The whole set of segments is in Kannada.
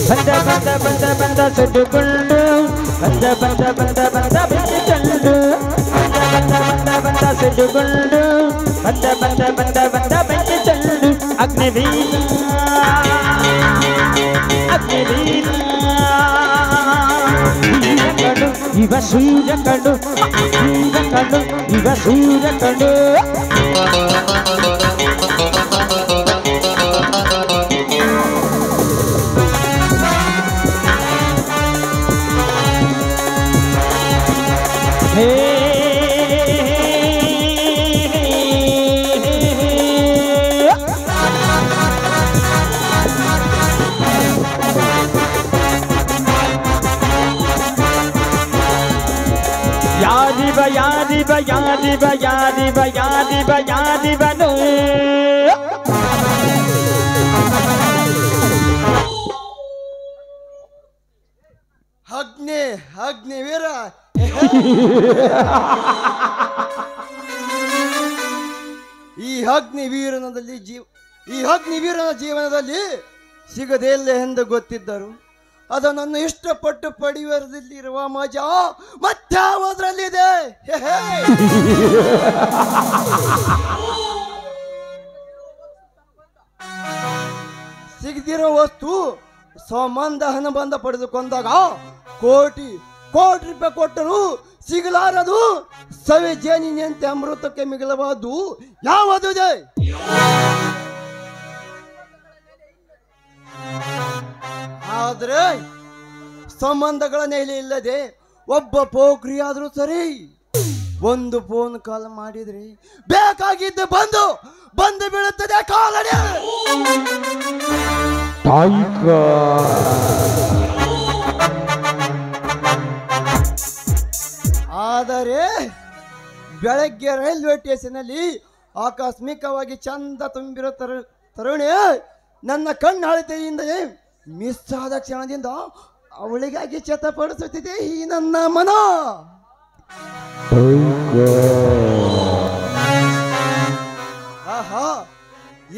ಬಂದ ಬಂದ ಬಂದ ಬಂದ ಸುಟ್ಟುಕೊಂಡು ಬಂದ ಬಂದ ಬಂದ ಬಂದ ಬೆಂಕಿ ತಂದು ಬಂದ ಬಂದ ಬಂದ ಬಂದ ಸುಟ್ಟುಕೊಂಡು ಬಂದ ಬಂದ ಬಂದ ಬಂದ ಬೆಂಕಿ ತಂದು ಅಗ್ನಿವೀರ ಅಗ್ನಿವೀರ ಕಡು ಇವ ಸೂರ್ಯ ಕಡು ಸೂರ್ಯ ಕಡು ಇವ ಸೂರ್ಯ ಕಡು ಯಾದಿವ ಯಾದಿವ ಯಾದಿವ ಯಾದಿವ ಯಾದಿವ ಯಾದಿವನು ಅಗ್ನಿ ಅಗ್ನಿವೀರ ಈ ಅಗ್ನಿವೀರನ ಜೀವನದಲ್ಲಿ ಸಿಗದೇ ಇಲ್ಲ ಎಂದು ಗೊತ್ತಿದ್ದರು ಅದನ್ನು ಇಷ್ಟಪಟ್ಟು ಪಡೆಯುವುದರಲ್ಲಿರುವ ಮಜಾ ಮತ್ತಾವುದರಲ್ಲಿದೆ ಸಿಗದಿರೋ ವಸ್ತು ಸಂಬಂಧ ಅನುಬಂಧ ಪಡೆದುಕೊಂಡಾಗ ಕೋಟಿ ಕೋಟಿ ರೂಪಾಯಿ ಕೊಟ್ಟರು ಸಿಗಲಾರದು ಸವಿ ಜೇನಿನಂತೆ ಅಮೃತಕ್ಕೆ ಮಿಗಲಬಹುದು ಯಾವುದು ಇದೆ ಆದ್ರೆ ಸಂಬಂಧಗಳ ನೆಲೆ ಇಲ್ಲದೆ ಒಬ್ಬ ಪೋಖ್ರಿ ಆದ್ರೂ ಸರಿ ಒಂದು ಫೋನ್ ಕಾಲ್ ಮಾಡಿದ್ರೆ ಬೇಕಾಗಿದ್ದು ಬಂದು ಬೀಳುತ್ತದೆ ಕಾಲಡಿ ಆದರೆ ಬೆಳಗ್ಗೆ ರೈಲ್ವೆ ಸ್ಟೇಷನಲ್ಲಿ ಆಕಸ್ಮಿಕವಾಗಿ ಚಂದ ತುಂಬಿರೋ ತರುಣಿ ನನ್ನ ಕಣ್ಣು ಅಳತೆಯಿಂದಲೇ ಮಿಸ್ ಆದ ಕ್ಷಣದಿಂದ ಅವಳಿಗಾಗಿ ಚತಪಡಿಸುತ್ತಿದೆ ಈ ನನ್ನ ಮನ ಆಹಾ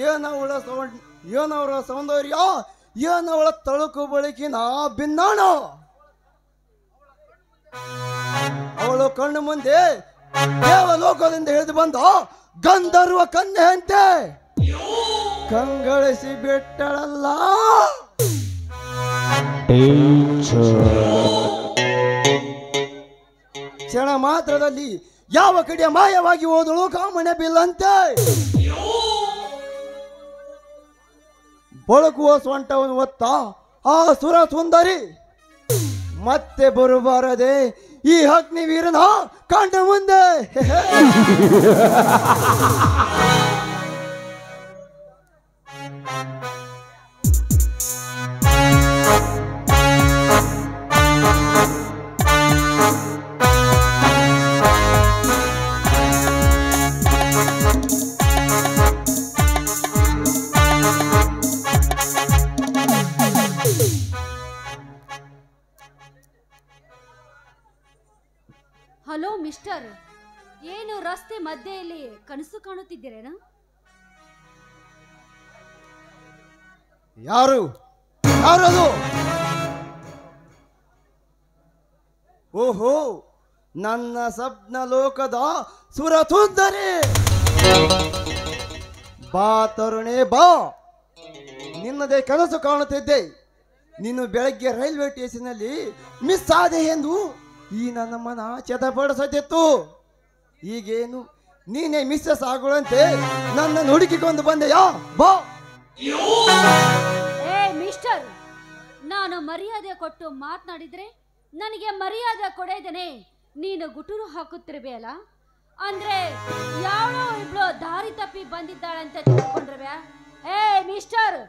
ಏನವರ ಸೌಂದರ್ಯ ಏನವಳ ತಳುಕು ಬಳಿಕಿನ ಭಿನ್ನಾಣ ಅವಳು ಕಣ್ಣು ಮುಂದೆ ದೇವಲೋಕದಿಂದ ಹಿಡಿದು ಬಂದ ಗಂಧರ್ವ ಕನ್ಯೆ ಅಂತೆ ಕಂಗಳಿಸಿ ಬಿಟ್ಟಳಲ್ಲ ಕ್ಷಣ ಮಾತ್ರದಲ್ಲಿ ಯಾವ ಕಡೆ ಮಾಯವಾಗಿ ಹೋದಳು ಕಾಮಣೆ ಬಿಲ್ಲಂತೆ ಬಳಕುವ ಸೊಂಟವನ್ನು ಹೊತ್ತ ಆ ಸುರ ಸುಂದರಿ ಮತ್ತೆ ಬರಬಾರದೆ ಈ ಅಗ್ನಿವೀರನ ಕಂಡ ಮುಂದೆ ಹಲೋ ಮಿಸ್ಟರ್, ಏನು ರಸ್ತೆ ಮಧ್ಯೆಯಲ್ಲಿ ಕನಸು ಕಾಣುತ್ತಿದ್ದೀರೇನ? ಯಾರದು? ಓಹೋ, ನನ್ನ ಸ್ವಪ್ನ ಲೋಕದ ಸುರಸುಂದರಿ. ಬಾ ತರುಣೆ ಬಾ, ನಿನ್ನದೇ ಕನಸು ಕಾಣುತ್ತಿದ್ದೆ. ನೀನು ಬೆಳಗ್ಗೆ ರೈಲ್ವೆ ಸ್ಟೇಷನಲ್ಲಿ ಮಿಸ್ ಆದೆ ಎಂದು ಈ ನನ್ನ ಮನ ಚತಪಡಿಸುತ್ತಿತ್ತು. ಈಗೇನು ನೀನೇ ಮಿಸ್ಸಸ್ ಆಗುವಂತೆ ನನ್ನ ಹುಡುಕಿಕೊಂಡು ಬಂದೆಯಾ? ಬಾ. ಏ ಮಿಸ್ಟರ್, ನಾನು ಮರ್ಯಾದೆ ಕೊಟ್ಟು ಮಾತನಾಡಿದ್ರೆ ನನಗೆ ಮರ್ಯಾದೆ ಕೊಡೇದೇನೆ ನೀನು ಗುಟುರು ಹಾಕುತ್ತಿರ್ಬೇಯಲ್ಲ. ಅಂದ್ರೆ ಯಾವಳೋ ಇಬ್ಳು ದಾರಿ ತಪ್ಪಿ ಬಂದಿದ್ದಾಳಂತ ತಿಳ್ಕೊಂಡ್ರವ್ಯಾ? ಏ ಮಿಸ್ಟರ್,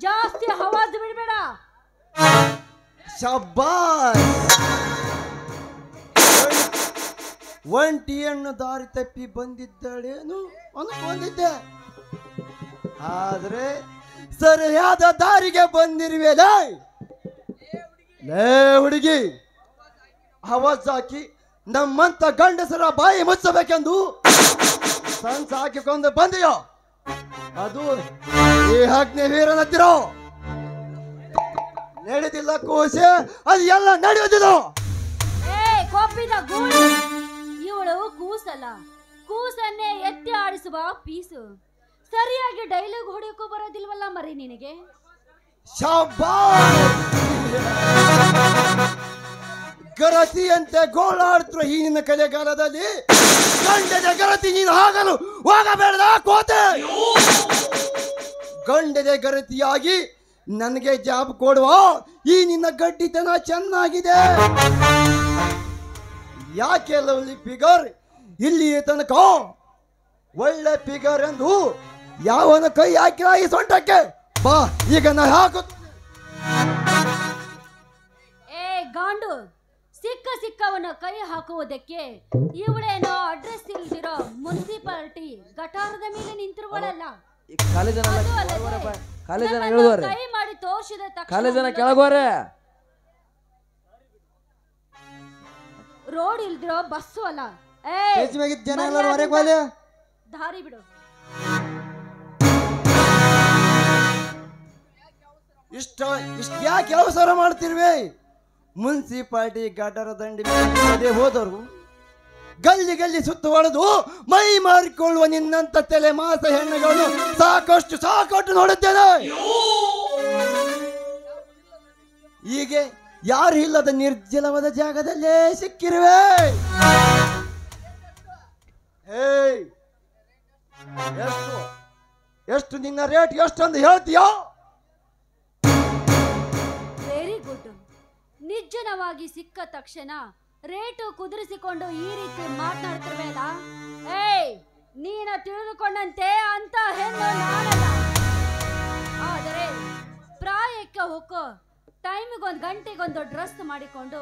ಜಾಸ್ತಿ ಹವಾಜ್ ಬಿಡಬೇಡ. ಶಬ್ಬಾಸ್. ಒಂಟಿಯನ್ನು ದಾರಿ ತಪ್ಪಿ ಬಂದಿದ್ದಾಳೇನು ಅನ್ಕೊಂಡಿದ್ದೆ, ಆದ್ರೆ ಸರಿಯಾದ ದಾರಿಗೆ ಬಂದಿರುವೆ. ಲೇ ಹುಡುಗಿ, ಆವಾಜ್ ಹಾಕಿ ನಮ್ಮಂತ ಗಂಡಸರ ಬಾಯಿ ಮುಚ್ಚಬೇಕೆಂದು ಸನ್ಸ್ ಹಾಕಿಕೊಂಡು ಬಂದೆಯೋ, ಅದು ಈ ಅಗ್ನಿವೀರನತ್ತಿರೋ. ನಡೆದಿಲ್ಲ ಕೋಸೆ, ಅದು ಎಲ್ಲ ನಡೆಯೋದಿಲ್ಲ. ಕೊಬ್ಬಿದ ಗೂಳಿ, ಇವಳು ಕೂಸಲ್ಲ, ಕೂಸನ್ನೇ ಎತ್ತಿ ಆಡಿಸುವ ಪೀಸು. ಸರಿಯಾಗಿ ಡೈಲಾಗ್ ಹೊಡೆಯೋಕ್ಕೂ ಬರೋದಿಲ್ವಲ್ಲ ಮರಿ ನಿನಗೆ. ಗರತಿಯಂತೆ ಗೋಳಾಡ್ತಿರೋ ಈ ನಿನ್ನ ಕಲೆಗಾಲದಲ್ಲಿ ಗಂಡದ ಗರತಿ ನೀನು ಆಗಲು ಹೋಗಬೇಡ ಕೋತೆ. ಗಂಡದ ಗರತಿಯಾಗಿ ನನಗೆ ಜಾಬ್ ಕೊಡುವ ಈ ನಿನ್ನ ಗಡ್ಡಿತನ ಚೆನ್ನಾಗಿದೆ. ಯಾಕೆ ಲವ್ಲಿ ಫಿಗರ್ ಇಲ್ಲಿ ತನಕ ಒಳ್ಳೆ ಫಿಗರ್ ಎಂದು ಯಾವನ ಕೈ ಹಾಕಿಲ್ಲ ಈ ಸೊಂಟಕ್ಕೆ. ಬಾ ಈಗ ನಾ ಹಾಕು. ಗಾಂಡು, ಸಿಕ್ಕವನ ಕೈ ಹಾಕುವುದಕ್ಕೆ ಇವಳೇನೋ ಅಡ್ರೆಸ್ ಇಲ್ದಿರೋ ಮುನ್ಸಿಪಾಲಿಟಿ ಗಟಾರದ ಮೇಲೆ ನಿಂತಿರುವಳಲ್ಲ. ಕೈ ಮಾಡಿ ತೋರಿಸಿದ ತಕ್ಷಣ ರೋಡ್ ಇಲ್ದಿರೋ ಬಸ್ಸು ಅಲ್ಲ. ದಾರಿ ಬಿಡು. ಇಷ್ಟ ಯಾಕೆ ಅವಸರ ಮಾಡ್ತಿರ್ವೆ? ಮುನ್ಸಿಪಾಲಿಟಿ ಗಟಾರ ದಂಡಿ ಮೇಲೆ ಹೋದವರು ಗಲ್ಲಿ ಸುತ್ತು ಹೊಡೆದು ಮೈ ಮಾರಿಕೊಳ್ಳುವ ನಿನ್ನಂತ ತಲೆ ಮಾಸ ಹೆಣ್ಣುಗಳನ್ನು ಸಾಕಷ್ಟು ನೋಡುತ್ತೇನೆ. ಹೀಗೆ ಯಾರು ಇಲ್ಲದ ನಿರ್ಜಲವಾದ ಜಾಗದಲ್ಲೇ ಸಿಕ್ಕಿರುವೆ. ಎಷ್ಟು ನಿನ್ನ ರೇಟ್ ಎಷ್ಟೊಂದು ಹೇಳ್ತೀಯೋ? Very good. ನಿರ್ಜನವಾಗಿ ಸಿಕ್ಕ ತಕ್ಷಣ ರೇಟು ಕುದುರಿಸಿಕೊಂಡು ಈ ರೀತಿ ಮಾತನಾಡ್ತಿರ್ಬೇಡ. ನೀನ ತಿಳಿದುಕೊಂಡಂತೆ ಅಂತ ಹೆಣ್ಣು ನಾನಲ್ಲ. ಆದರೆ ಪ್ರಾಯಕ್ಕೆ ಹೋಗೋ ಟೈಮಿಗೊಂದು ಗಂಟೆಗೊಂದು ಡ್ರೆಸ್ ಮಾಡಿಕೊಂಡು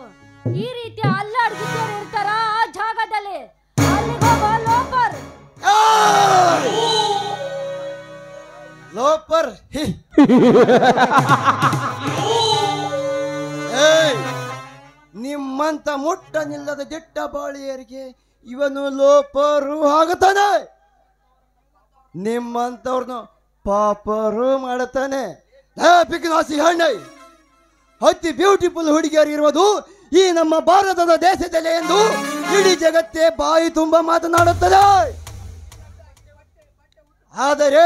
ಈ ರೀತಿ ಅಲ್ಲಾಡ್ಗಿದ್ದವರು ಇರ್ತಾರ ಆ ಜಾಗದಲ್ಲಿ. ಲೋಪರ್ ಲೋಪರ್ ನಿಮ್ಮಂತ ಮುಟ್ಟ ನಿಲ್ಲದ ದಿಟ್ಟ ಬಾಳಿಯರಿಗೆ ಇವನು ಲೋಪರು ಆಗುತ್ತಾನೆ. ನಿಮ್ಮಂತವ್ರನ್ನ ಪಾಪರು ಮಾಡುತ್ತಾನೆ. ಪಿಕ್ನಾಸಿ ಹಣ್ಣೆ ಅತಿ ಬ್ಯೂಟಿಫುಲ್ ಹುಡುಗಿಯರು ಇರುವುದು ಈ ನಮ್ಮ ಭಾರತದ ದೇಶದಲ್ಲಿ ಎಂದು ಇಡೀ ಜಗತ್ತೇ ಬಾಯಿ ತುಂಬ ಮಾತನಾಡುತ್ತದೆ. ಆದರೆ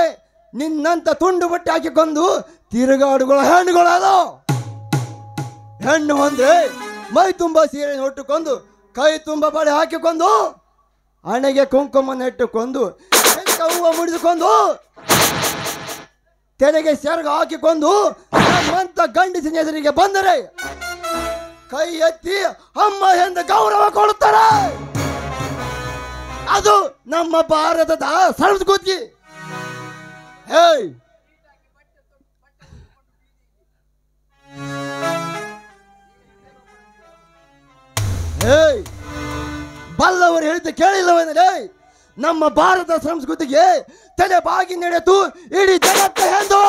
ನಿನ್ನಂತ ತುಂಡು ಬಟ್ಟೆ ಹಾಕಿಕೊಂಡು ತಿರುಗಾಡುಗಳ ಹೆಣ್ಣುಗಳಲ್ಲ. ಹೆಣ್ಣು ಅಂದ್ರೆ ಮೈ ತುಂಬ ಸೀರೆ ಹೊಟ್ಟುಕೊಂಡು ಕೈ ತುಂಬ ಬಳೆ ಹಾಕಿಕೊಂಡು ಹಣೆಗೆ ಕುಂಕುಮ ನೆಟ್ಟುಕೊಂಡು ಹೂವು ಮುಡಿದುಕೊಂಡು ತೆರೆಗೆ ಸೆರಗು ಹಾಕಿಕೊಂಡು ನಮ್ಮಂತ ಗಂಡಸಿನ ಎದುರಿಗೆ ಬಂದರೆ ಕೈ ಎತ್ತಿ ಅಮ್ಮ ಎಂದು ಗೌರವ ಕೊಡುತ್ತಾರೆ. ಅದು ನಮ್ಮ ಭಾರತದ ಸಂಸ್ಕೃತಿ. ಬಲ್ಲವರು ಹೇಳಿದ್ದು ಕೇಳಿಲ್ಲವೇನಲೇ? ನಮ್ಮ ಭಾರತ ಸಂಸ್ಕೃತಿಗೆ ತಲೆ ಬಾಗಿ ನಡೆತು ಇಡೀ ಜಗತ್ತ ಎಂದು.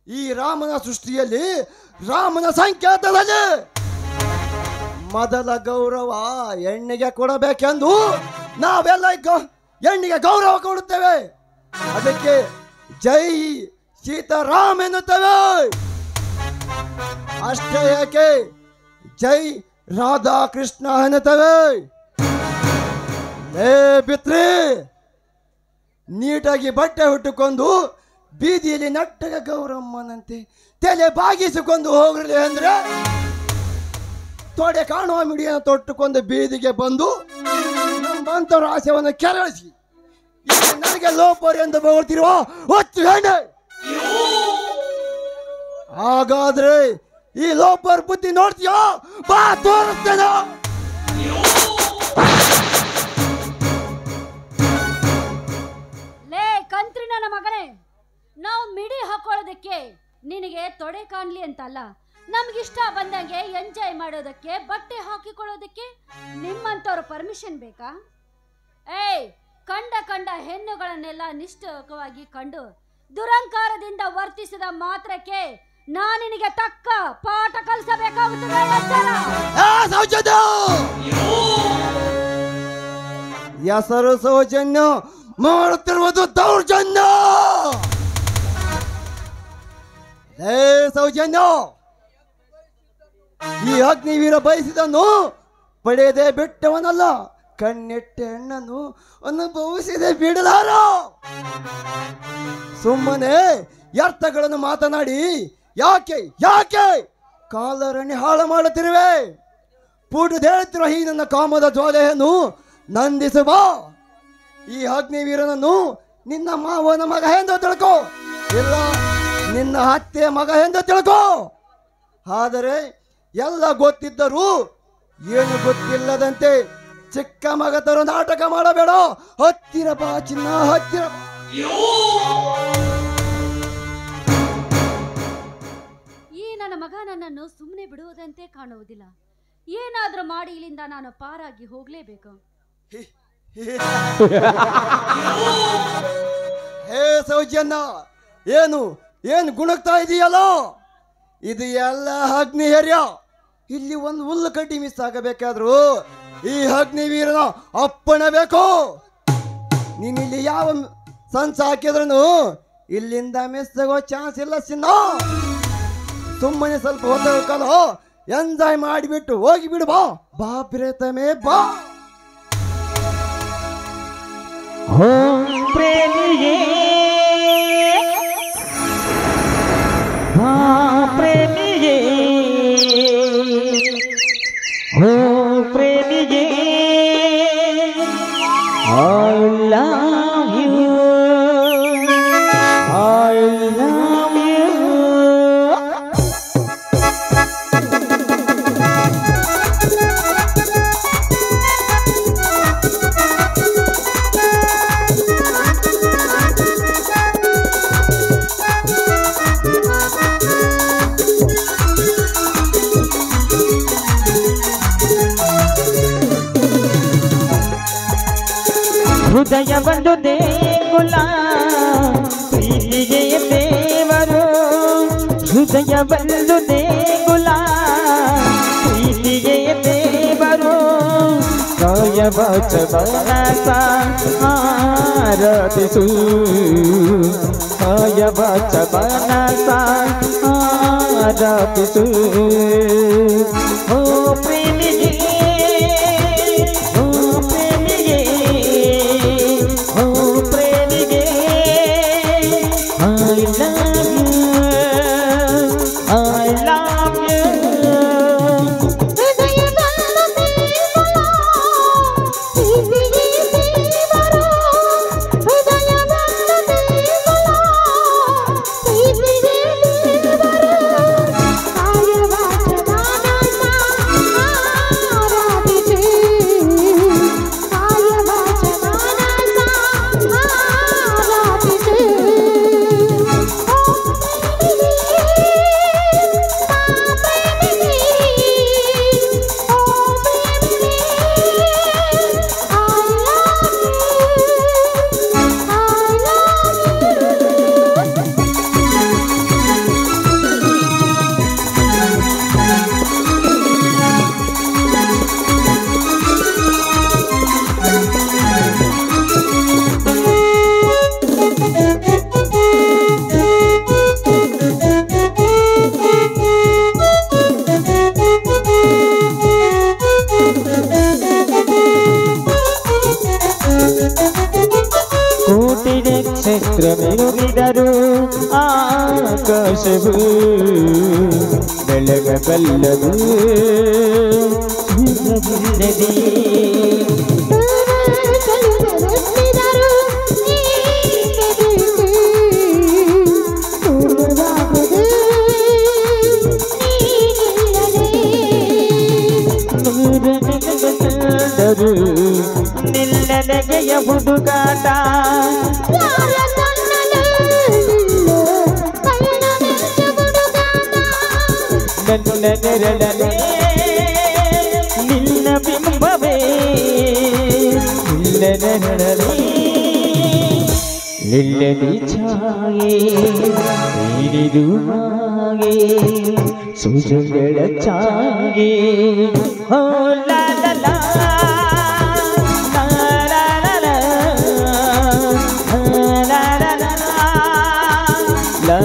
ಈ ರಾಮನ ಸೃಷ್ಟಿಯಲ್ಲಿ ರಾಮನ ಸಂಕೇತದಲ್ಲಿ ಮೊದಲ ಗೌರವ ಹೆಣ್ಣಿಗೆ ಕೊಡಬೇಕೆಂದು ನಾವೆಲ್ಲ ಹೆಣ್ಣಿಗೆ ಗೌರವ ಕೊಡುತ್ತೇವೆ. ಅದಕ್ಕೆ ಜೈ ಸೀತಾರಾಮ್ ಎನ್ನುತ್ತೇವೆ. ಅಷ್ಟೇ ಯಾಕೆ ಜೈ ರಾಧಾ ಕೃಷ್ಣ ಎನ್ನುತ್ತೇವೆ. ಬಿತ್ರಿ ನೀಟಾಗಿ ಬಟ್ಟೆ ಹುಟ್ಟುಕೊಂಡು ಬೀದಿಯಲ್ಲಿ ನಟ್ಟಗ ಗೌರಮ್ಮನಂತೆ ತಲೆ ಬಾಗಿಸಿಕೊಂಡು ಹೋಗ್ರಲಿ ಅಂದ್ರೆ ತೊಡೆ ಕಾಣುವ ಮಿಡಿಯನ್ನು ತೊಟ್ಟುಕೊಂಡು ಬೀದಿಗೆ ಬಂದು ನಮ್ಮಂತವ್ರ ಆಸೆಯನ್ನು ಕೆರಳಿಸಿ ನನಗೆ ಲೋಪರ್ ಎಂದು ಬರುತ್ತಿರುವ ಹೊತ್ತು ಹೆಣ್ಣೆ. ಹಾಗಾದ್ರೆ ಈ ಲೋಪರ್ ಬುದ್ಧಿ ನೋಡ್ತೀಯೋ? ಬಾ ತೋರಿಸ್ತೇನೆ. ಲೇ ಕಂತ್ರಿ ನನ್ನ ಮಗನೇ, ನಾವು ಮಿಡಿ ಹಾಕೊಳ್ಳೋದಕ್ಕೆ ನಿನಗೆ ತೊಡೆ ಕಾಣ್ಲಿ ಅಂತಲ್ಲ, ನಮ್ಗಿಷ್ಟ ಬಂದಂಗೆ ಎಂಜಾಯ್ ಮಾಡೋದಕ್ಕೆ ಬಟ್ಟೆ ಹಾಕಿಕೊಳ್ಳೋದಕ್ಕೆ ನಿಮ್ಮಂತವ್ರ ಪರ್ಮಿಷನ್ ಬೇಕಾ? ಕಂಡ ಹೆಣ್ಣುಗಳನ್ನೆಲ್ಲ ನಿಷ್ಠವಾಗಿ ಕಂಡು ದುರಂಕಾರದಿಂದ ವರ್ತಿಸಿದ ಮಾತ್ರಕ್ಕೆ ನಾನು ನಿನಗೆ ತಕ್ಕ ಪಾಠ ಕಲಿಸಬೇಕಾಗುತ್ತದೆ. ಹೆಸರು ಸೌಜನ್ಯ ಮಾಡುತ್ತಿರುವುದು ದೌರ್ಜನ್ಯ. ಲೇ ಸೌಜನ್ಯ, ಈ ಅಗ್ನಿವೀರ ಬಯಸಿದನು ಪಡೆಯದೆ ಬಿಟ್ಟವನಲ್ಲ, ಕಣ್ಣೆಟ್ಟ ಹೆಣ್ಣನ್ನು ಅನುಭವಿಸದೆ ಬಿಡಲಾರ. ಸುಮ್ಮನೆ ವ್ಯರ್ಥಗಳನ್ನು ಮಾತನಾಡಿ ಯಾಕೆ ಯಾಕೆ ಕಾಲರಣ್ಣೆ ಹಾಳು ಮಾಡುತ್ತಿರುವೆ? ಪುಟದೇಳುತ್ತಿರುವ ಈ ನನ್ನ ಕಾಮದ ಜ್ವಾಲೆಯನ್ನು ನಂದಿಸುವ. ಈ ಅಗ್ನಿವೀರನನ್ನು ನಿನ್ನ ಮಾವನ ಮಗ ಎಂದು ತಿಳ್ಕೊ, ಇಲ್ಲ ನಿನ್ನ ಅತ್ತೆಯ ಮಗ ಎಂದು ತಿಳ್ಕೊ. ಆದರೆ ಎಲ್ಲ ಗೊತ್ತಿದ್ದರೂ ಏನು ಗೊತ್ತಿಲ್ಲದಂತೆ ಚಿಕ್ಕ ಮಗತರು ನಾಟಕ ಮಾಡಬೇಡ. ಹತ್ತಿರ ಬಾ ಚಿನ್ನ, ಹತ್ತಿರ. ಈ ನನ್ನ ಮಗ ನನ್ನನ್ನು ಸುಮ್ಮನೆ ಬಿಡುವುದಂತೆ ಕಾಣುವುದಿಲ್ಲ. ಏನಾದ್ರೂ ಮಾಡಿ ಇಲ್ಲಿಂದ ನಾನು ಪಾರಾಗಿ ಹೋಗ್ಲೇಬೇಕು. ಹೇ ಸೌಜನ್ಯ, ಏನು ಏನು ಗುಣಗ್ತಾ ಇದೆಯಲ್ಲ? ಇದು ಎಲ್ಲ ಅಗ್ನಿಹರ್ಯ. ಇಲ್ಲಿ ಒಂದು ಹುಲ್ಲು ಕಡ್ಡಿ ಮಿಸ್ ಆಗಬೇಕಾದ್ರು ಈ ಅಗ್ನಿವೀರನ ಅಪ್ಪಣೆ ಬೇಕು. ನೀನಿಲ್ಲಿ ಯಾವ ಸಂಚ ಹಾಕಿದ್ರು ಇಲ್ಲಿಂದ ಮಿಸ್ ಆಗೋ ಚಾನ್ಸ್ ಇಲ್ಲ ಚಿನ್ನ. ಸುಮ್ಮನೆ ಸ್ವಲ್ಪ ಹೊತ್ತ ಕಾಲ ಎಂಜಾಯ್ ಮಾಡಿಬಿಟ್ಟು ಹೋಗಿ ಬಿಡು. ಬಾ ಬಾ ಪ್ರೇತಮೇ ಬಾ. ಪ್ರೇಮಿಯೇ ಪ್ರೇಮಿಯೇ ಓ ಪ್ರೇಮಿಯೇ, I love you, I love you. ಹೃದಯ ಬಂದು ದೇಗುಲ ಪ್ರೀತಿಗೆ ದೇವರು, ಹೃದಯ ಬಂದು ದೇಗುಲ ಪ್ರೀತಿಗೆ ದೇವರು, ಕಾಯ ವಾಚ ಮನಸ ಆರಾಧಿಸು, ಕಾಯ ವಾಚ ಮನಸ ಆರಾಧಿಸು. ಓ ಪ್ರೇಮಿಗೆ ಮೆರುಗಿದರು ಆಕಾಶವು ಬೆಳಗಬಲ್ಲದು ನಿಲ್ಲದಗೆಯ ಹುಡುಗಾಟ ನನ್ನ ನೆರಳನೆ ನಿನ್ನ ಬಿಂಬವೇ, ನಿನ್ನ ನೆರಳನೆ ನಿಲ್ಲದಿ ಛಾಯೆ ನೀರಿದು ಹಾಗೆ ಸುಜಗಳ ಚಾಗೆ. ಹೋ ಲಾ ಲಾ ಲಾ la la la la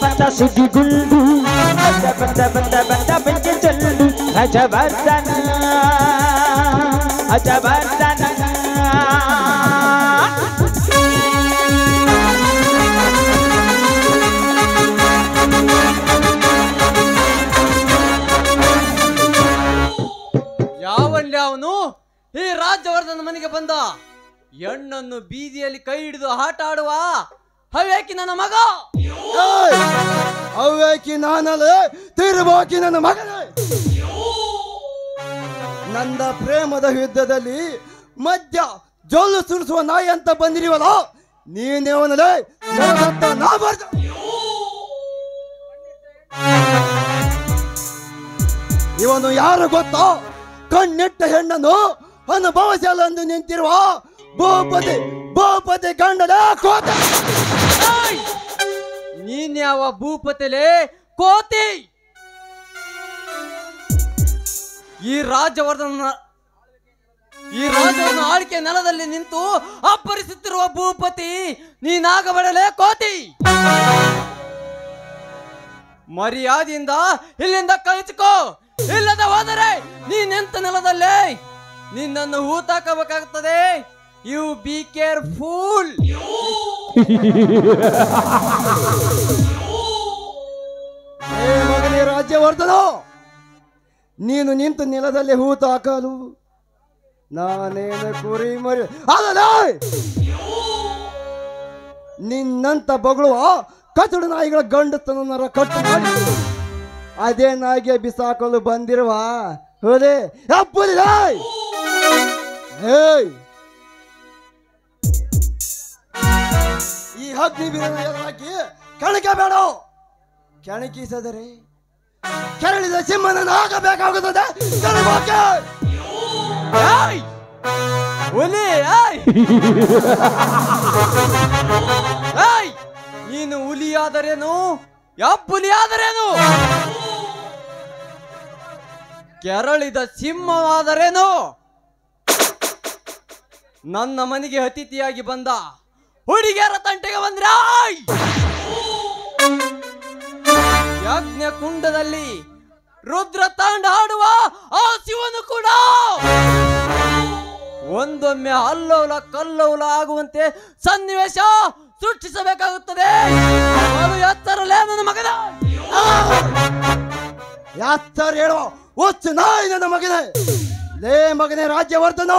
ಬಂದ ಸುದ್ದಿಗುಂಡು ಬಂದ ಬೆಂಕಿ ಚೆಲ್ಲು ಅಜವರ್ಧನ ಯಾವನ್ಲಿ ಅವನು ಈ ರಾಜ್ಯವರ್ಧನ ಮನೆಗೆ ಬಂದ ಹೆಣ್ಣನ್ನು ಬೀದಿಯಲ್ಲಿ ಕೈ ಹಿಡಿದು ಆಟ ಆಡುವ ಹವ್ಯಾಕಿ ನನ್ನ ಮಗ. ಹವ್ಯಾಕಿ ನಾನಲ್ಲ, ತಿರುವಾಕಿ ನನ್ನ ಮಗನೇ. ನನ್ನ ಪ್ರೇಮದ ಯುದ್ಧದಲ್ಲಿ ಮಧ್ಯ ಜೊಲ್ಲು ಸುರಿಸುವ ನಾಯಿ ಅಂತ ಬಂದಿರಿವಲ್ಲ, ನೀನೇವನಲ್ಲೇ ನಾ ಬರ್ದ. ಇವನು ಯಾರು ಗೊತ್ತೋ? ಕಣ್ಣಿಟ್ಟ ಹೆಣ್ಣನ್ನು ಅನುಭವಿಸಲೆಂದು ನಿಂತಿರುವ ಭೂಪತಿ ಗಂಡದ ಕೋತ. ನೀನ್ ಯಾವ ಭೂಪತಿಲೇ ಕೋತಿ? ಈ ರಾಜ್ಯವರ್ಧನ ಆಳ್ಕೆ ನೆಲದಲ್ಲಿ ನಿಂತು ಅಪ್ಪರಿಸುತ್ತಿರುವ ಭೂಪತಿ ನೀನಾಗಬಡಲೇ ಕೋತಿ. ಮರ್ಯಾದೆಯಿಂದ ಇಲ್ಲಿಂದ ಕಳಿಸಿಕೋ, ಇಲ್ಲದ ಹೋದರೆ ನೀನೆಂತ ನೆಲದಲ್ಲೇ ನಿನ್ನನ್ನು ಹೂತಾಕಬೇಕಾಗುತ್ತದೆ. You be careful. ಮಗನೇ ರಾಜ್ಯವರ್ಧನ, ನೀನು ನಿಂತು ನೆಲದಲ್ಲಿ ಹೂತು ಹಾಕಲು ನಾನೇನು ಕುರಿ ಮರಿ ಅಲ್ಲ. ನಿನ್ನಂತ ಬಗಳುವ ಕಚಡು ನಾಯಿಗಳ ಗಂಡತನ ಕಟ್ಟು ಮಾಡಿ ಅದೇ ನಾಯಿಗೆ ಬಿಸಾಕಲು ಬಂದಿರುವ ಹೋದೆ ಅಪ್ಪುಲಿ. ಈ ಅಗ್ನಿ ಬೀರನ ಎದುರಾಕಿ ಕಣಕಬೇಡ. ಕೆಣಕಿಸದರೆ ಕೆರಳಿದ ಸಿಂಹನನ್ನು ಆಗಬೇಕಾಗುತ್ತದೆ. ನೀನು ಹುಲಿಯಾದರೇನು ಯಬ್ಬುಲಿಯಾದರೇನು, ಕೆರಳಿದ ಸಿಂಹವಾದರೇನು, ನನ್ನ ಮನೆಗೆ ಅತಿಥಿಯಾಗಿ ಬಂದ ಹುಡುಗಿಯರ ತಂಟೆಗೆ ಬಂದ್ರ ಯಜ್ಞ ಕುಂಡದಲ್ಲಿ ರುದ್ರ ತಾಂಡ ಆಡುವ ಆ ಶಿವನು ಕೂಡ ಒಂದೊಮ್ಮೆ ಅಲ್ಲೋಲ ಕಲ್ಲೋಲ ಆಗುವಂತೆ ಸನ್ನಿವೇಶ ಸೃಷ್ಟಿಸಬೇಕಾಗುತ್ತದೆ. ಎತ್ತರಲೇ ನನ್ನ ಮಗನ, ಎತ್ತರ ಹೇಳುವ ಹುಚ್ಚು ನಾಯಿ ನನ್ನ ಮಗನೇ. ಲೇ ಮಗನೇ ರಾಜ್ಯವರ್ಧನ,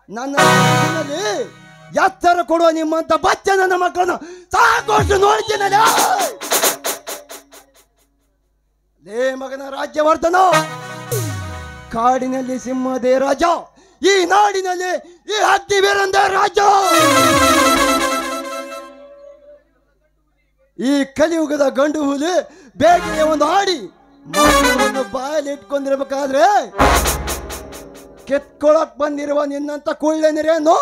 ನನ್ನ ಎತ್ತರ ಕೊಡುವ ನಿಮ್ಮಂತ ಬಚ್ಚ ನನ್ನ ಮಕ್ಕಳನ್ನು ಸಾಕಷ್ಟು ನೋಡ್ತೀನಿ. ಲೇ ಮಗನ ರಾಜ್ಯವರ್ಧನ, ಕಾಡಿನಲ್ಲಿ ಸಿಂಹದೇ ರಾಜ, ಈ ನಾಡಿನಲ್ಲಿ ಈ ಹತ್ತಿ ಬೇರಂದೇ ರಾಜ. ಈ ಕಲಿಯುಗದ ಗಂಡು ಹುಲಿ ಬೇಟೆಯ ಒಂದು ಹಾಡಿ ಮಕ್ಕಳನ್ನು ಬಾಯಲ್ಲಿ ಇಟ್ಕೊಂಡಿರ್ಬೇಕಾದ್ರೆ ಕೆತ್ಕೊಳಕ್ ಬಂದಿರುವ ನಿನ್ನಂತ ಕುಳ್ಳೆನಿರೇನು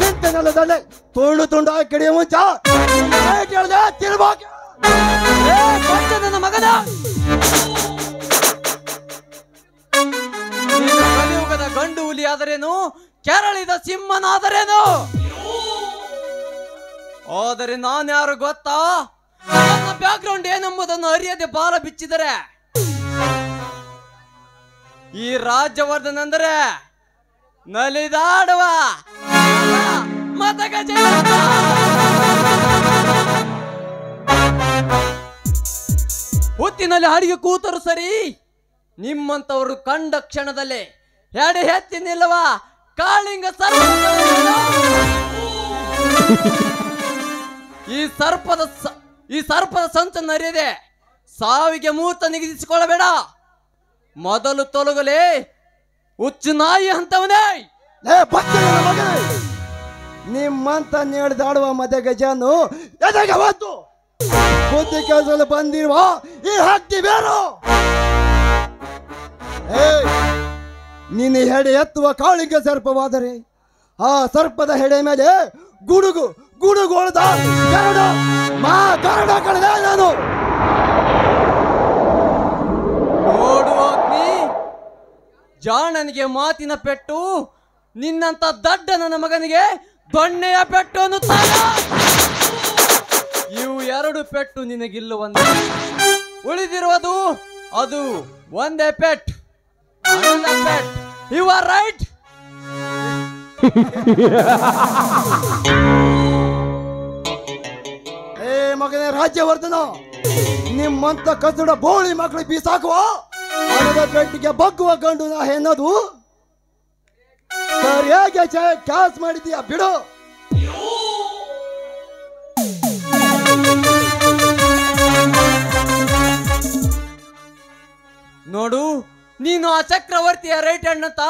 ನಿಂತ ನೆಲದಲ್ಲೇ ತುಂಡು ತುಂಡು ಹಾಕಿ ಕಡಿಯ ಮುಂಚ ತಿರ್ಬೇಕು. ನನ್ನ ಮಗನ, ಕಲಿಯುಗದ ಗಂಡು ಹುಲಿ ಆದರೇನು, ಕೆರಳಿದ ಸಿಂಹನಾದರೇನು, ಆದರೆ ನಾನ್ಯಾರು ಗೊತ್ತಾ? ನನ್ನ ಬ್ಯಾಕ್ಗ್ರೌಂಡ್ ಏನೆಂಬುದನ್ನು ಅರಿಯದೆ ಬಾಲ ಬಿಚ್ಚಿದರೆ ಈ ರಾಜ್ಯವರ್ಧನ ಅಂದರೆ ನಲಿದಾಡುವ ಮತಗಜ. ಹೊತ್ತಿನಲ್ಲಿ ಹಾಡಿಗೆ ಕೂತರು ಸರಿ, ನಿಮ್ಮಂತವರು ಕಂಡ ಕ್ಷಣದಲ್ಲೇ ಎಡೆ ಎತ್ತಿ ನಿಲ್ಲುವ ಕಾಳಿಂಗ ಸರ್ಪ. ಈ ಸರ್ಪದ ಸಂಚನ್ನು ಅರಿಯದೆ ಸಾವಿಗೆ ಮುಹೂರ್ತ ನಿಗದಿಸಿಕೊಳ್ಳಬೇಡ. ಮೊದಲು ತೊಲಗಲೇ ಹುಚ್ಚು ನಾಯಿ ಅಂತವನೇ. ನಿಮ್ಮಂತ ನೇಡ್ದಾಡುವ ಮದ ಗಜನು ಎದೆಗೆ ಹೊತ್ತು ಬುದ್ಧಿ ಕೆಲಸದಲ್ಲಿ ಬಂದಿರುವ ಈ ಹತ್ತಿ ಬೇರು. ನೀನು ಹೆಡೆ ಎತ್ತುವ ಕಾಳಿಂಗ ಸರ್ಪವಾದರೆ ಆ ಸರ್ಪದ ಹೆಡೆ ಮೇಲೆ ಗುಡುಗು ಗುಡುಗೋಳದ ಗರುಡ ಮಾ ಗರುಡ ಕಳೆದ ಜಾಣನಿಗೆ ಮಾತಿನ ಪೆಟ್ಟು, ನಿನ್ನಂತ ದಡ್ಡ ನನ್ನ ಮಗನಿಗೆ ದೊಣ್ಣೆಯ ಪೆಟ್ಟು ಅನ್ನುತ್ತಾನ. ಇವು ಎರಡು ಪೆಟ್ಟು ನಿನಗಿಲ್ಲವಂತೆ. ಉಳಿದಿರುವುದು ಅದು ಒಂದೇ ಪೆಟ್. You are right. ಏ ಮಗನೇ ರಾಜ್ಯವರ್ಧನ, ನಿಮ್ಮಂತ ಕಸಡ ಬೋಳಿ ಮಕ್ಕಳಿಗೆ ಬೀಸಾಕುವ ಹಣದ ಪೆಟ್ಟಿಗೆ ಬಗ್ಗುವ ಗಂಡು ನಾ ಎನ್ನೋದು ಸರಿಯಾಗಿ ಕ್ಯಾಸ್ ಮಾಡಿದೀಯ ಬಿಡು. ನೋಡು, ನೀನು ಆ ಚಕ್ರವರ್ತಿಯ ರೈಟ್ ಹ್ಯಾಂಡ್ ಅಂತ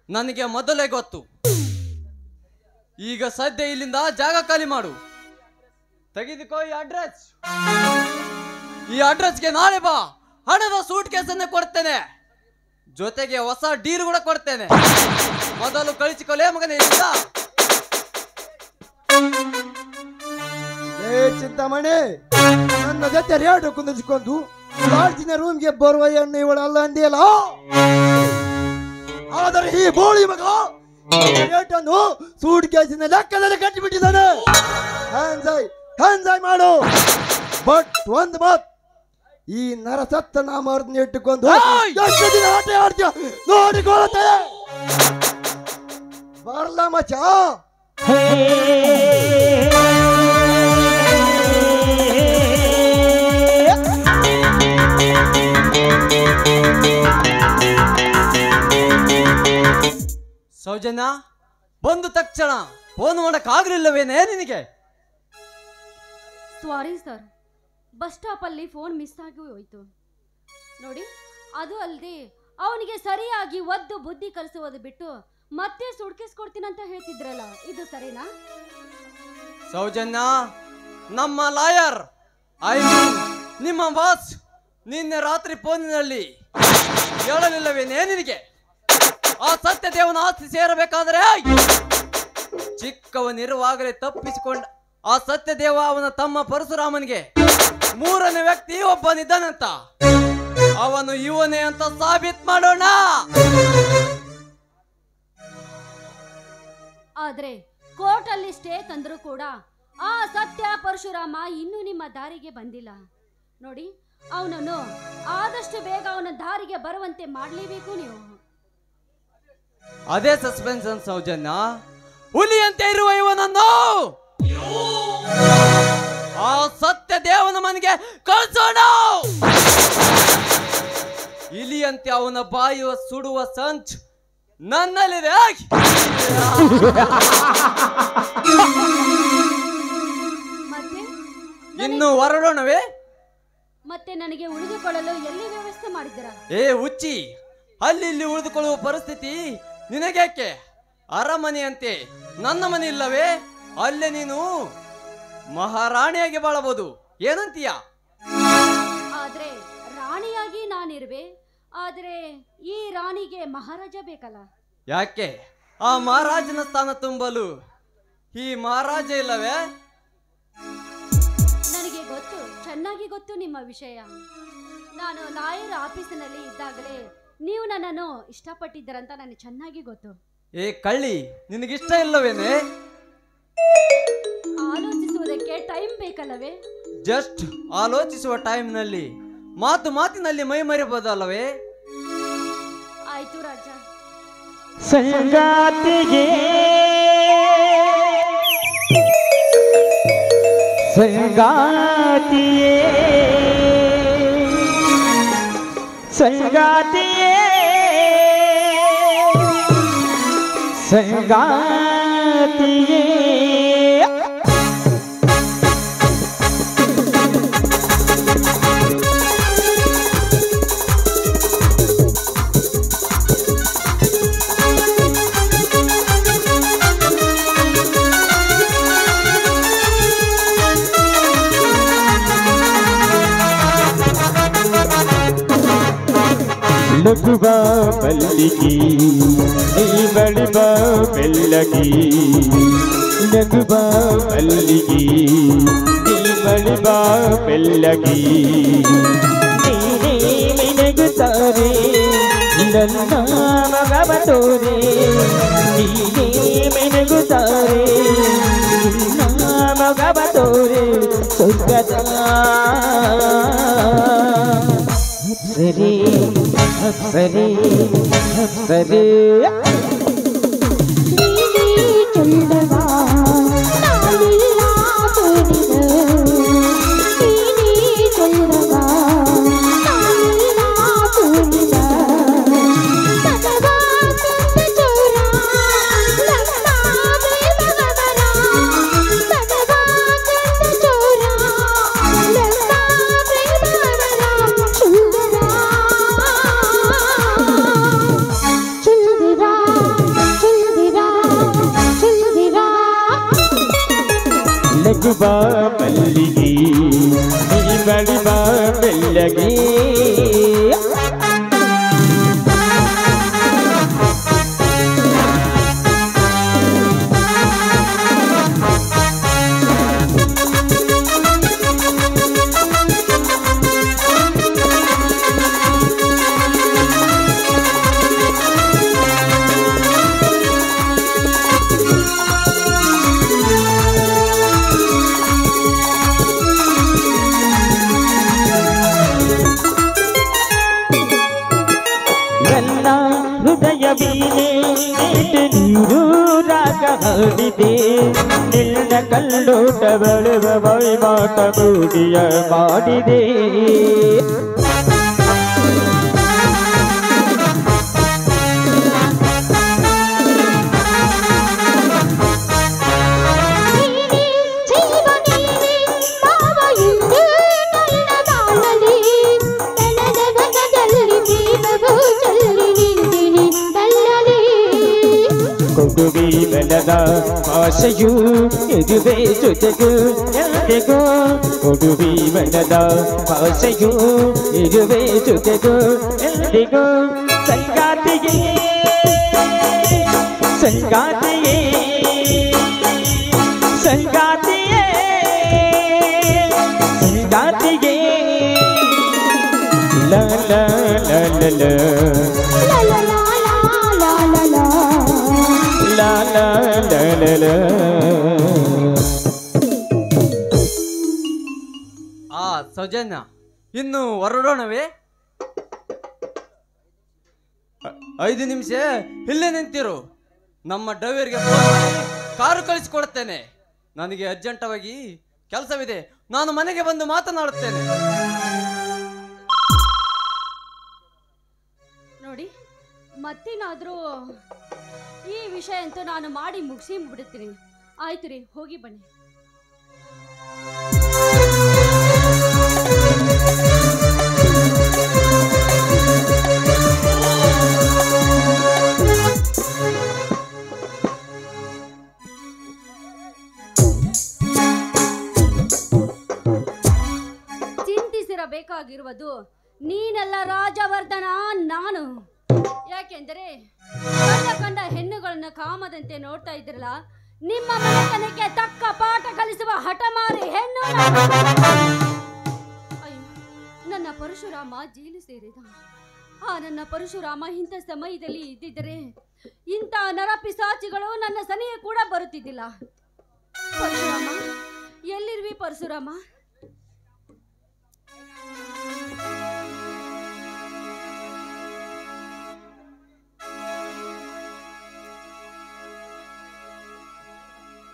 ನನಗೆ ಮೊದಲೇ ಗೊತ್ತು. ಈಗ ಸದ್ಯ ಇಲ್ಲಿಂದ ಜಾಗ ಖಾಲಿ ಮಾಡು. ತೆಗೆದುಕೋ ಈ ಅಡ್ರೆಸ್. ಈ ಅಡ್ರೆಸ್ಗೆ ನಾಳೆ ಬಾ. ಹಣದ ಸೂಟ್ ಕೇಸನ್ನೇ ಕೊಡ್ತೇನೆ, ಜೊತೆಗೆ ಹೊಸ ಡೀಲ್ ಕೂಡ ಕೊಡ್ತೇನೆ. ಮೊದಲು ಕಳಿಸಿಕೊಳ್ಳೇ ಮಗನೇ ಇಲ್ಲಿಂದ. ಏ ಚಿಂತಾಮಣಿ, ನನ್ನ ಜೊತೆ ರೇಟು ಕುಂದಿಸ್ಕೊಂಡು ಲಾಡ್ಜಿನ ರೂಮ್ಗೆ ಬರುವ ಹೆಣ್ಣು ಇವಳಲ್ಲ ಅಂದಿಯಲ್ಲ. ಆದರೆ ಈ ಬೋಳಿ ಮಗ ರೇಟನ್ನು ಸೂಟ್ ಕೇಸಿನ ಲೆಕ್ಕದಲ್ಲಿ ಕಟ್ಟಿಬಿಟ್ಟಿದ್ದಾನೆ. ಹ್ಯಾಂಡ್ಸೈ ಮಾಡು. ಬಟ್ ಒಂದು ಮಾತು, ಈ ನರಸತ್ತ ನಾಮರ್ನ ಇಟ್ಟುಕೊಂಡು ಎಷ್ಟು ದಿನ ಆಟ ಆಡ್ತೀಯ ನೋಡಿಕೊಳ್ಳುತ್ತೆ. ಬರ್ಲ ಮಚ. ಸೌಜನ್ಯ, ಬಂದು ತಕ್ಷಣ ಫೋನ್ ಮಾಡಕ್ಕಾಗ್ಲಿಲ್ಲವೇನೇ ನಿನಗೆ? ಸಾರಿ ಸರ್, ಬಸ್ ಸ್ಟಾಪಲ್ಲಿ ಫೋನ್ ಮಿಸ್ ಆಗಿ ಹೋಯ್ತು ನೋಡಿ. ಅದು ಅಲ್ಲದೆ ಅವನಿಗೆ ಸರಿಯಾಗಿ ಒದ್ದು ಬುದ್ಧಿ ಕಲಿಸುವುದು ಬಿಟ್ಟು ಮತ್ತೆ ಸುಡ್ಕೇಸ್ ಕೊಡ್ತೀನಂತ ಹೇಳ್ತಿದ್ರಲ್ಲ, ಇದು ಸರಿನಾ? ಸೌಜನ್ಯ, ನಮ್ಮ ಲಾಯರ್ ನಿಮ್ಮ ಬಾಸ್ ನಿನ್ನೆ ರಾತ್ರಿ ಫೋನಿನಲ್ಲಿ ಹೇಳಲಿಲ್ಲವೇನೇ ನಿನಗೆ? ಆ ಸತ್ಯ ದೇವನ ಆಸ್ತಿ ಸೇರಬೇಕಾದರೆ ಚಿಕ್ಕವನಿರುವಾಗಲೇ ತಪ್ಪಿಸಿಕೊಂಡ ಆ ಸತ್ಯ ದೇವ ಅವನ ತಮ್ಮ ಪರಶುರಾಮನಿಗೆ ಮೂರನೇ ವ್ಯಕ್ತಿ ಒಬ್ಬನಿದ್ದಾನಂತ. ಅವನು ಇವನೇ ಅಂತ ಸಾಬೀತ್ ಮಾಡೋಣ. ಆದ್ರೆ ಕೋರ್ಟ್ ಅಲ್ಲಿ ಸ್ಟೇ ತಂದ್ರು ಕೂಡ ಆ ಸತ್ಯ ಪರಶುರಾಮ ಇನ್ನೂ ನಿಮ್ಮ ದಾರಿಗೆ ಬಂದಿಲ್ಲ ನೋಡಿ. ಅವನನ್ನು ಆದಷ್ಟು ಬೇಗ ಅವನ ದಾರಿಗೆ ಬರುವಂತೆ ಮಾಡಲೇಬೇಕು ನೀವು. ಅದೇ ಸಸ್ಪೆನ್ಸ್ ಸೌಜನ್ಯ. ಹುಲಿಯಂತೆ ಇರುವ ಇವನನ್ನು ಆ ಸತ್ಯ ದೇವನ ಮನೆಗೆ ಕಳಿಸೋಣ. ಇಲಿಯಂತೆ ಅವನ ಬಾಯುವ ಸುಡುವ ಸಂಚ್ ನನ್ನಲ್ಲಿದೆ. ಮತ್ತೆ ಇನ್ನು ಹೊರಡೋಣವೇ? ಮತ್ತೆ ನನಗೆ ಉಳಿದುಕೊಳ್ಳಲು ಎಲ್ಲಿ ವ್ಯವಸ್ಥೆ ಮಾಡಿದ್ದೀರಾ? ಏ ಹುಚ್ಚಿ, ಅಲ್ಲಿ ಇಲ್ಲಿ ಉಳಿದುಕೊಳ್ಳುವ ಪರಿಸ್ಥಿತಿ ನಿನಗೇಕೆ? ಅರಮನೆಯಂತೆ ನನ್ನ ಮನೆ ಇಲ್ಲವೇ? ಅಲ್ಲೇ ನೀನು ಮಹಾರಾಣಿಯಾಗಿ ಬಾಳಬಹುದು. ಏನಂತೀಯ? ಆದ್ರೆ ರಾಣಿಯಾಗಿ ನಾನಿರುವೆ. ಆದ್ರೆ ಈ ರಾಣಿಗೆ ಮಹಾರಾಜ ಬೇಕಲ್ಲ. ಯಾಕೆ? ಆ ಮಹಾರಾಜನ ಸ್ಥಾನ ತುಂಬಲು ಈ ಮಹಾರಾಜ ಇಲ್ಲವೇ? ನನಗೆ ಗೊತ್ತು, ಚೆನ್ನಾಗಿ ಗೊತ್ತು ನಿಮ್ಮ ವಿಷಯ. ನಾನು ಲಾಯರ್ ಆಫೀಸಿನಲ್ಲಿ ಇದ್ದಾಗಲೇ ನೀವು ನನ್ನನ್ನು ಇಷ್ಟಪಟ್ಟಿದ್ದರಂತ ನನಗೆ ಚೆನ್ನಾಗಿ ಗೊತ್ತು. ಏ ಕಳ್ಳಿ, ನಿನಗಿಷ್ಟ ಇಲ್ಲವೇನೆ? ಆಲೋಚಿಸುವುದಕ್ಕೆ ಟೈಮ್ ಬೇಕಲ್ಲವೇ? ಜಸ್ಟ್ ಆಲೋಚಿಸುವ ಟೈಮ್ನಲ್ಲಿ ಮಾತಿನಲ್ಲಿ ಮೈ ಮರೆಯಬಹುದಲ್ಲವೇ? ಆಯ್ತು ರಾಜ. ಸಂಗಾತಿಗೆ ಸಂಗಾತಿಯೇ ಸಂಗಾತಿಯೇ ಸಂಗಾತಿಯೇ ಲಘುಬ ಮಲ್ಲಿಗೆ ನೀ ಬಳಿಬ ಬೆಲ್ಲಗಿ ಲಘುಬ ಮಲ್ಲಿಗೆ ನೀ ಬಳಿಬ ಬೆಲ್ಲಗಿ ನೀನೇ ಮಿನಗುತ್ತಾರೆ ನನ್ನ ಮಗವ ತೋರೆ ನೀನೇ ಮೆನುಗುತ್ತಾರೆ ನಿನ್ನ ಮಗವ ತೋರೆ ಸ್ವರ್ಗದ ಅಪ್ಸರೆ ಅಪ್ಸರೆ ಅಪ್ಸರೆ ಚಂದವಾ ನಾನಿಲ್ಲ ತೋರಿದ ನೀನೇ ಚಂದವಾ ನಾನಿಲ್ಲ ತೋರಿದ ಸದವಾ ಚಂದ ಚೋರ ಲಕ್ಷ್ಮ ಪ್ರೇಮವರ ಸದವಾ ಚಂದ ಚೋರ ಲಕ್ಷ್ಮ ಪ್ರೇಮವರ ಸುಂದರ ಚಂದಿರಾ ಚಂದಿರಾ ಚಂದಿರಾ ಲಘುಬಾ ಮಲ್ಲಿಗೆ ನೀ ಬಳಿಬಾ ಬೆಳ್ಳಗೆ ನನ್ನ ಹೃದಯ ವೀಣೆ ನೀರು ರಾಗ ಹಾಡಿದೆ ನಿನ್ನ ಕಲ್ಲೋಟ ಬಳುವ ವೈಮಾಟ ಮೂಡಿಯ ಮಾಡಿದೆ ಕೊಡುವಿ ಬೆಲದ ಆಶೆಯು ಇದುವೆ ಜೊತೆಗೂ ಎಂದಿಗೂ ಕೊಡುವಿ ಬೆಲದ ಆಶೆಯು ಇದುವೆ ಜೊತೆಗೂ ಎಂದಿಗೂ ಸಂಗಾತಿಗೆ ಸಂಗಾತಿಯೇ ಸಂಗಾತಿಯೇ ಸಂಗಾತಿಗೆ ಲ ಲ ಲ ಲ ಲ la la la la la Soujanya ಇನ್ನು ಹೊರಡೋಣವೇ 5 ನಿಮಿಷ ಇಲ್ಲೇ ನಿಂತಿರು ನಮ್ಮ ಡ್ರೈವರ್ಗೆ ಕಾರು ಕಳಿಸಿಕೊಡುತ್ತೇನೆ ನನಗೆ ಅರ್ಜೆಂಟವಾಗಿ ಕೆಲಸವಿದೆ ನಾನು ಮನೆಗೆ ಬಂದು ಮಾತನಾಡುತ್ತೇನೆ ನೋಡಿ ಮತ್ತೇನಾದರೂ ಈ ವಿಷಯ ಅಂತೂ ನಾನು ಮಾಡಿ ಮುಗಿಸಿ ಬಿಡುತ್ತೀನಿ ಆಯ್ತು ರೀ ಹೋಗಿ ಬನ್ನಿ ಚಿಂತಿಸಿರಬೇಕಾಗಿರುವುದು ನೀನೆಲ್ಲ ರಾಜವರ್ಧನ ನಾನು ಯಾಕೆಂದರೆ ಕಂಡ ಹೆಣ್ಣುಗಳನ್ನ ಕಾಮದಂತೆ ನೋಡ್ತಾ ಇದ್ರಲ್ಲ ನಿಮ್ಮ ಮನೆತನಕ್ಕೆ ತಕ್ಕ ಪಾಠ ಕಲಿಸುವ ಹಠಮಾರಿ ಹೆಣ್ಣು ಅಯ್ಯೋ ನನ್ನ ಪರಶುರಾಮ ಜೈಲು ಸೇರಿದ ಆ ನನ್ನ ಪರಶುರಾಮ ಇಂಥ ಸಮಯದಲ್ಲಿ ಇದ್ದಿದ್ದರೆ ಇಂಥ ನರಪಿಸಾಚಿಗಳು ನನ್ನ ಸನಿಹೆ ಕೂಡ ಬರುತ್ತಿದ್ದಿಲ್ಲ ಪರಶುರಾಮ ಎಲ್ಲಿರ್ವಿ ಪರಶುರಾಮ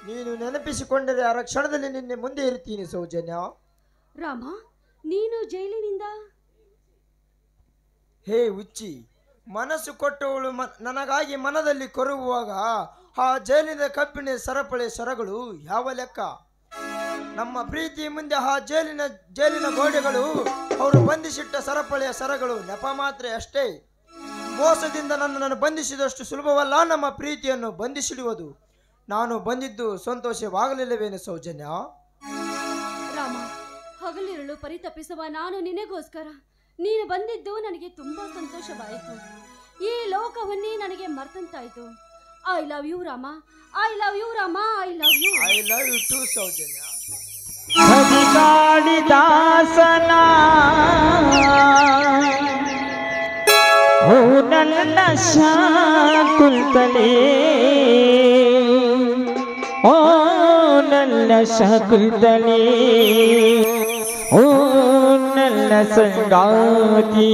ನೀನು ನೆನಪಿಸಿಕೊಂಡರೆ ಆ ಕ್ಷಣದಲ್ಲಿ ನಿನ್ನೆ ಮುಂದೆ ಇರ್ತೀನಿ ಸೌಜನ್ಯ ರಾಮ ನೀನು ಜೈಲಿನಿಂದ ಹೇ ಹುಚ್ಚಿ ಮನಸ್ಸು ಕೊಟ್ಟವಳು ನನಗಾಗಿ ಮನದಲ್ಲಿ ಕೊರಗುವಾಗ ಆ ಜೈಲಿನ ಕಬ್ಬಿಣ ಸರಪಳಿ ಸರಗಳು ಯಾವ ಲೆಕ್ಕ ನಮ್ಮ ಪ್ರೀತಿ ಮುಂದೆ ಆ ಜೈಲಿನ ಗೋಡೆಗಳು ಅವರು ಬಂಧಿಸಿಟ್ಟ ಸರಪಳಿಯ ಸರಗಳು ನೆಪ ಮಾತ್ರ ಅಷ್ಟೇ ಮೋಸದಿಂದ ನನ್ನನ್ನು ಬಂಧಿಸಿದಷ್ಟು ಸುಲಭವಲ್ಲ ನಮ್ಮ ಪ್ರೀತಿಯನ್ನು ಬಂಧಿಸಿಡುವುದು ನಾನು ಬಂದಿದ್ದು ಸಂತೋಷವಾಗಲಿಲ್ಲವೇನು ಸೌಜನ್ಯ ರಾಮ ಹಗಲಿರುಳು ಪರಿತಪಿಸುವ ನಾನು ನಿನಗೋಸ್ಕರ ನೀನು ಬಂದಿದ್ದು ನನಗೆ ತುಂಬಾ ಸಂತೋಷವಾಯಿತು ಈ ಲೋಕವನ್ನೇ ನನಗೆ ಮರ್ತಂತಾಯಿತು I love you Rama I love you Rama I love you too Soujanya ಕಾಳಿದಾಸನ ಓ ನನ್ನ ನನ್ನ ಶಾಕುಂತಲೆ ಓ ನನ್ನ ಶಾಕುಂತಲೆ ಓ ನನ್ನ ಸಂಗಾತಿ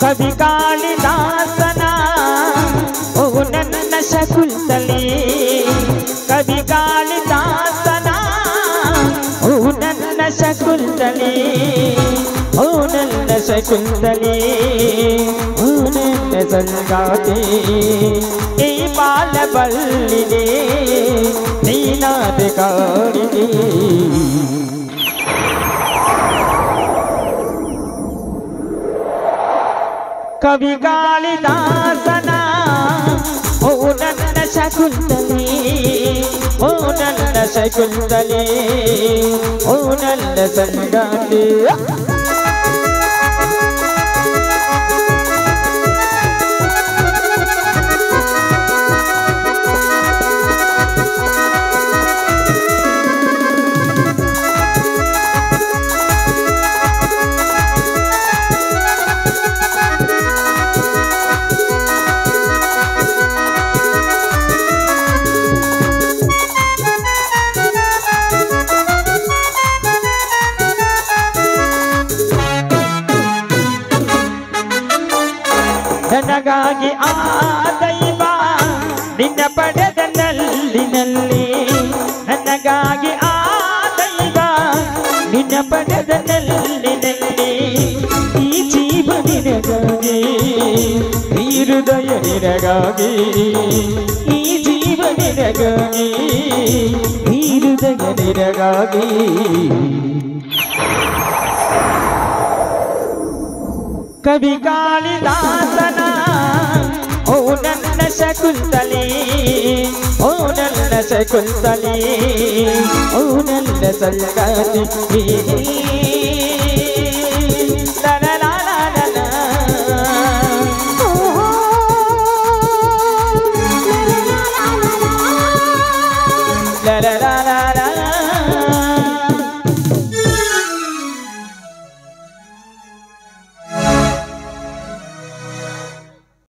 ಕವಿ ಕಾಳಿದಾಸನ ಓ ನನ್ನ ಶಕುಂತಲೆ ಕವಿ ಕಾಳಿದಾಸನ ಓ ನನ್ನ ಶಕುಂತಲೆ ಓ ನನ್ನ ಶಕುಂತಲೆ ಓ ನನ್ನ ಸಂಗಾತಿ ಈ ಬಾಲ ಬಲ್ಲಿದೆ ನೀನಾದ ಕಾಡಿದೆ ಕವಿ ಕಾಳಿದಾಸನ ಓ ನನ್ನ ಶಕುಂತಲೆ ಓ ನನ್ನ ಶಕುಂತಲೆ ಓ ನನ್ನ ಸಂಗಾತಿ ನನಗಾಗಿ ಆ ದೈವ ನಿನ್ನ ಪಡೆದ ನಲ್ಲಿನಲ್ಲಿ ನನಗಾಗಿ ಆ ದೈವ ನಿನ್ನ ಪಡೆದ ನಲ್ಲಿನಲ್ಲಿ ಈ ಜೀವ ನಿನಗಾಗಿ ಈ ಹೃದಯ ನಿನಗಾಗಿ ಈ ಜೀವ ನಿನಗಾಗಿ ಈ ಹೃದಯ ನಿನಗಾಗಿ ಕವಿ ಕಾಳಿದಾಸನ ಓ ನನ್ನ ಶಕುಂತಲೆ ಓ ನನ್ನ ಶಕುಂತಲೆ ಓ ನನ್ನ ಸಂಗಾತಿ la la la